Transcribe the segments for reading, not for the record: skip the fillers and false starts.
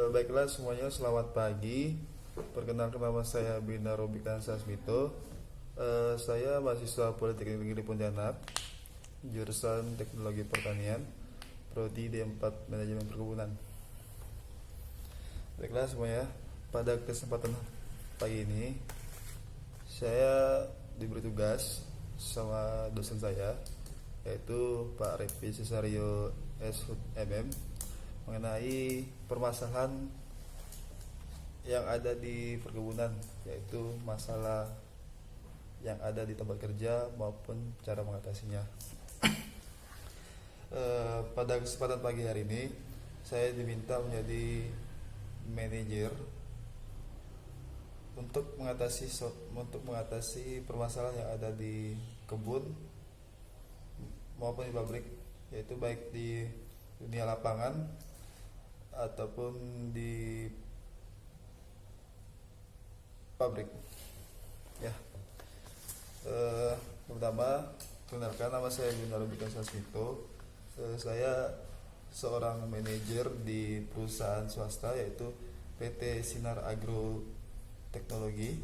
Baiklah semuanya, selamat pagi. Perkenalkan, nama saya Bina Robikan Sasmito. Saya mahasiswa Politeknik Negeri Pontianak, jurusan Teknologi Pertanian, Prodi D4 Manajemen Perkebunan. Baiklah semuanya, pada kesempatan pagi ini saya diberi tugas sama dosen saya, yaitu Pak Repi Cesario SHM, mengenai permasalahan yang ada di perkebunan, yaitu masalah yang ada di tempat kerja maupun cara mengatasinya. Pada kesempatan pagi hari ini saya diminta menjadi manajer untuk mengatasi permasalahan yang ada di kebun maupun di pabrik, yaitu baik di dunia lapangan ataupun di pabrik. Ya, pertama, perkenalkan, nama saya Bina Robikan Sasmito. Saya seorang manajer di perusahaan swasta, yaitu PT Sinar Agro Teknologi.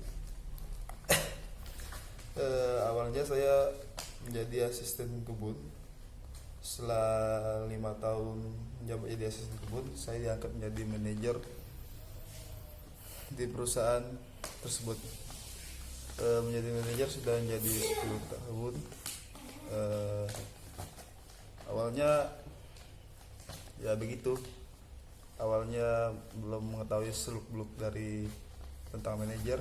Awalnya saya menjadi asisten kebun. Setelah 5 tahun menjabat jadi asisten kebun, saya diangkat menjadi manajer di perusahaan tersebut. Menjadi manajer sudah menjadi 10 tahun. Awalnya ya begitu. Awalnya belum mengetahui seluk-beluk dari tentang manajer,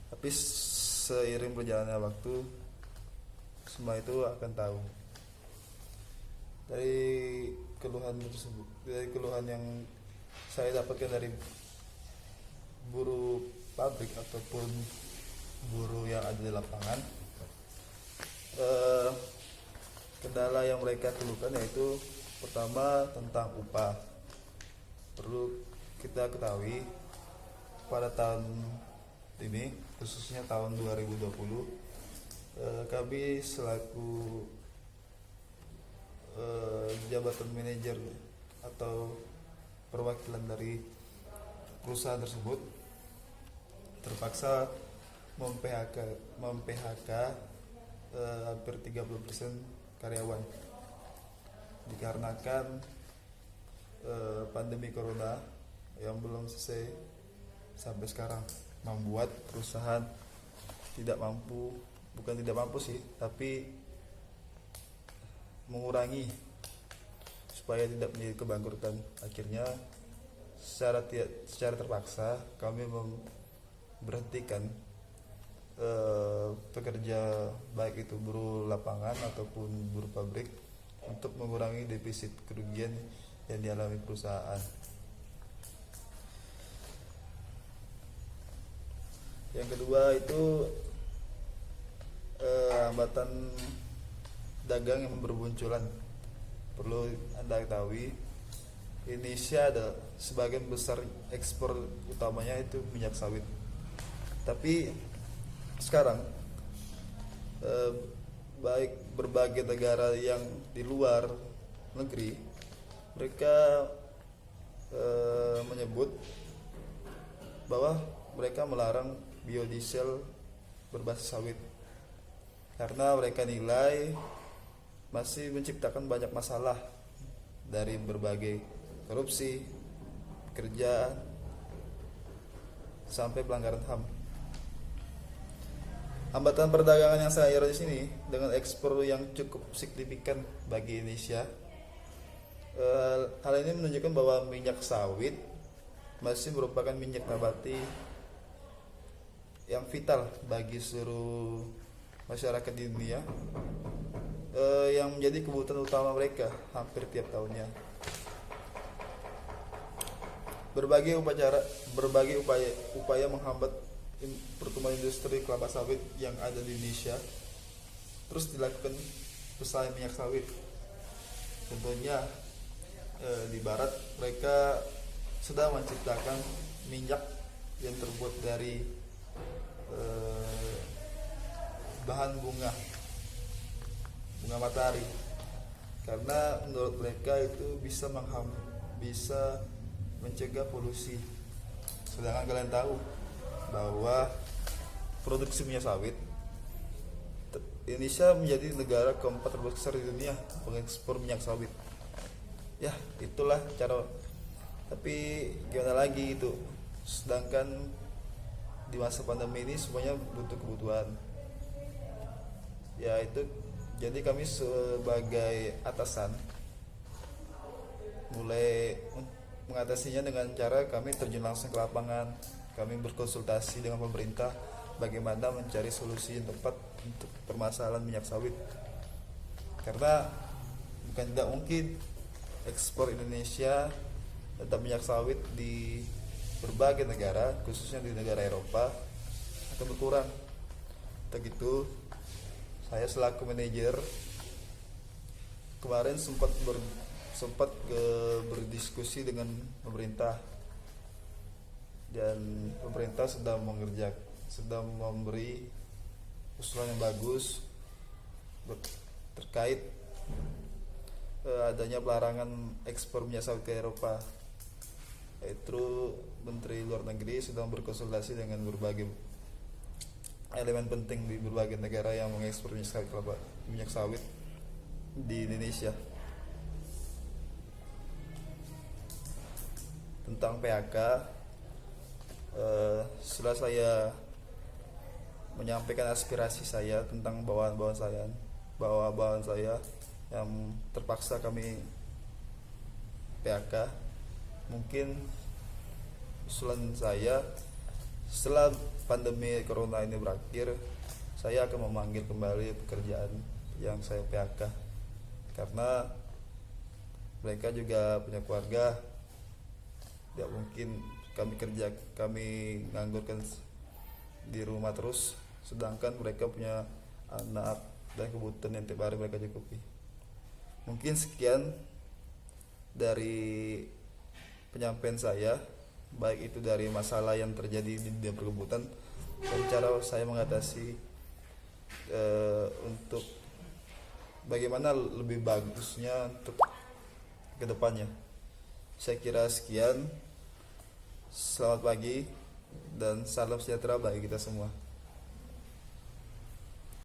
tapi seiring berjalannya waktu semua itu akan tahu. Dari keluhan tersebut, dari keluhan yang saya dapatkan dari buruh pabrik ataupun buruh yang ada di lapangan, kendala yang mereka keluhkan yaitu pertama tentang upah. Perlu kita ketahui, pada tahun ini, khususnya tahun 2020, kami selaku jabatan manajer atau perwakilan dari perusahaan tersebut terpaksa mem-PHK hampir 30% karyawan dikarenakan pandemi corona yang belum selesai sampai sekarang, membuat perusahaan tidak mampu, bukan tidak mampu sih, tapi mengurangi supaya tidak menjadi kebangkrutan. Akhirnya secara terpaksa kami memberhentikan pekerja, baik itu buruh lapangan ataupun buruh pabrik, untuk mengurangi defisit kerugian yang dialami perusahaan. Yang kedua itu hambatan dagang yang bermunculan. Perlu Anda ketahui, Indonesia ada sebagian besar ekspor utamanya itu minyak sawit. Tapi sekarang baik berbagai negara yang di luar negeri, mereka menyebut bahwa mereka melarang biodiesel berbasis sawit karena mereka nilai masih menciptakan banyak masalah, dari berbagai korupsi, pekerjaan, sampai pelanggaran HAM. Hambatan perdagangan yang saya lihat di sini dengan ekspor yang cukup signifikan bagi Indonesia. Hal ini menunjukkan bahwa minyak sawit masih merupakan minyak nabati yang vital bagi seluruh masyarakat di dunia, yang menjadi kebutuhan utama mereka hampir tiap tahunnya. Berbagai upaya menghambat pertumbuhan industri kelapa sawit yang ada di Indonesia terus dilakukan perusahaan minyak sawit. Contohnya di barat mereka sedang menciptakan minyak yang terbuat dari bahan bunga matahari, karena menurut mereka itu bisa mencegah polusi. Sedangkan kalian tahu bahwa produksi minyak sawit, Indonesia menjadi negara keempat terbesar di dunia pengekspor minyak sawit. Ya, itulah cara. Tapi gimana lagi itu? Sedangkan di masa pandemi ini semuanya butuh kebutuhan. Ya itu, jadi kami sebagai atasan mulai mengatasinya dengan cara kami terjun langsung ke lapangan. Kami berkonsultasi dengan pemerintah bagaimana mencari solusi yang tepat untuk permasalahan minyak sawit. Karena bukan tidak mungkin ekspor Indonesia tetap minyak sawit di berbagai negara, khususnya di negara Eropa, akan berkurang. Untuk itu, saya selaku manajer kemarin sempat berdiskusi dengan pemerintah, dan pemerintah sedang memberi usulan yang bagus terkait adanya pelarangan ekspor minyak sawit ke Eropa. Yaitu Menteri Luar Negeri sedang berkonsultasi dengan berbagai elemen penting di berbagai negara yang mengekspor minyak sawit di Indonesia. Tentang PHK, setelah saya menyampaikan aspirasi saya tentang bawahan-bawahan saya yang terpaksa kami PHK, mungkin usulan saya setelah pandemi corona ini berakhir, saya akan memanggil kembali pekerjaan yang saya PHK, karena mereka juga punya keluarga. Tidak mungkin kami nganggurkan di rumah terus, sedangkan mereka punya anak dan kebutuhan yang tiap hari mereka cukupi. Mungkin sekian dari penyampaian saya, baik itu dari masalah yang terjadi di dunia perkebunan dan cara saya mengatasi untuk bagaimana lebih bagusnya untuk kedepannya. Saya kira sekian. Selamat pagi dan salam sejahtera bagi kita semua.